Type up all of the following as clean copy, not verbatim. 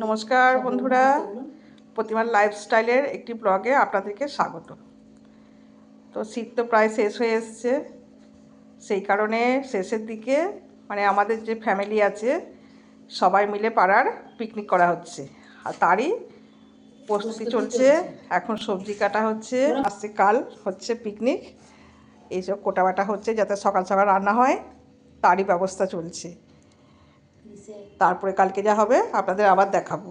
নমস্কার বন্ধুরা, প্রতিমার লাইফস্টাইলের একটি ব্লগে আপনাদেরকে স্বাগত। তো শীত তো প্রায় শেষ হয়ে এসছে, সেই কারণে শেষের দিকে মানে আমাদের যে ফ্যামিলি আছে সবাই মিলে পাড়ার পিকনিক করা হচ্ছে, আর তারই প্রস্তুতি চলছে। এখন সবজি কাটা হচ্ছে, আসছে কাল হচ্ছে পিকনিক, এইসব কোটাবাটা হচ্ছে যাতে সকাল সকাল রান্না হয়, তারই ব্যবস্থা চলছে। তারপরে কালকে যা হবে আপনাদের আবার দেখাবো।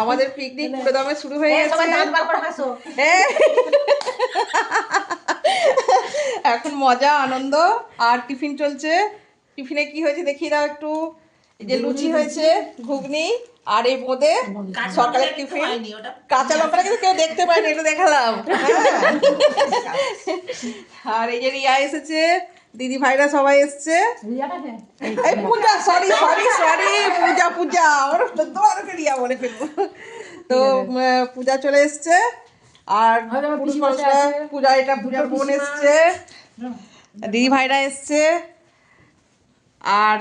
আমাদের পিকনিক পুরো দমে শুরু হয়ে গেছে। এখন মজা আনন্দ আর টিফিন চলছে। টিফিনে কি হয়েছে দেখিয়ে দাও একটু। এই যে লুচি হয়েছে, ঘুগনি, আর এই বোঁদে সকালের টিফিন। কাঁচা লঙ্কাটা কিন্তু কেউ দেখতে পায়নি, এটা দেখালাম। আর এই যে রিয়া এসেছে, দিদি ভাইরা সবাই এসছে। এই পূজা, সরি সরি সরি, পূজা পূজা আমার তোমাকে রিয়া বলে ফেলবো। তো পূজা চলে এসছে, আর পূজা, এটা পূজার বোন এসছে, দিদি ভাইরা এসছে, আর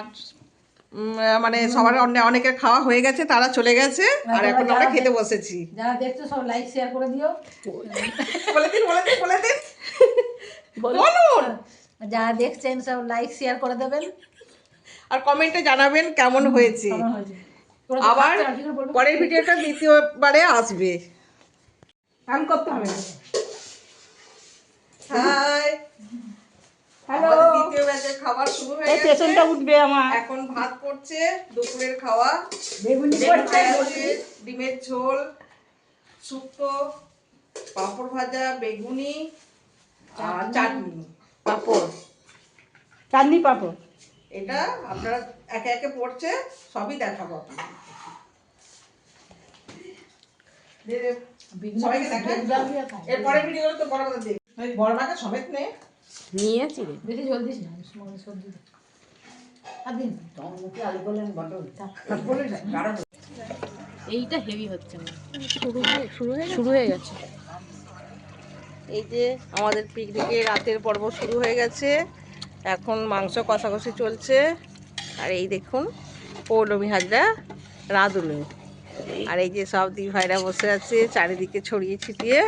মানে সবার অনেকের খাওয়া হয়ে গেছে, তারা চলে গেছে, আর এখন আমরা খেতে বসেছি। যারা দেখছো সব লাইক শেয়ার করে দিও। বলে দিন বলুন। যারা দেখছেন সব লাইক শেয়ার করে দেবেন, আর কমেন্টে জানাবেন কেমন হয়েছে। আবার পরের ভিডিওটা দ্বিতীয়বারে আসবে। কাম করতে হবে। হাই, হ্যালো, দ্বিতীয় ব্যাচের খাবার শুরু হয়ে গেছে। পেছনটা উঠবে আমার। এখন ভাত করছে, দুপুরের খাওয়া। বেগুনি করছে, ডিমের ঝোল, শুক্তো, পাঁপড় ভাজা, বেগুনি আর চাটনি, চাটনি পাঁপড়। এটা আপনারা একে একে পড়ছে, সবই দেখাবো আপনাদের। সবাইকে দেখাই। এরপরে ভিডিও তো বড় কথা দেখ, বড় মাকে সমেত নে নিয়েছি রে। বেশি জল দিস না, সবজি আদিন তোর মুখে আলু বলেন বড় বলে না। এইটা হেভি হচ্ছে না, শুরু হয়ে গেছে। এই যে আমাদের পিকনিকের রাতের পর্ব শুরু হয়ে গেছে। এখন মাংস কষাকষি চলছে, আর এই দেখুন পৌলমী হাজরা রাঁধুনি, আর এই যে সব দিদি ভাইরা বসে আছে চারিদিকে ছড়িয়ে ছিটিয়ে।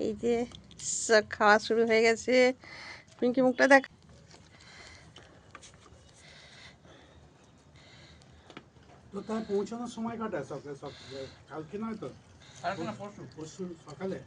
এই যে খাওয়া শুরু হয়ে গেছে। পিঙ্কি মুখটা দেখ। তো তার পৌঁছানোর সময় কাটায় সকালে, কালকে নয় তো, পরশু সকালে।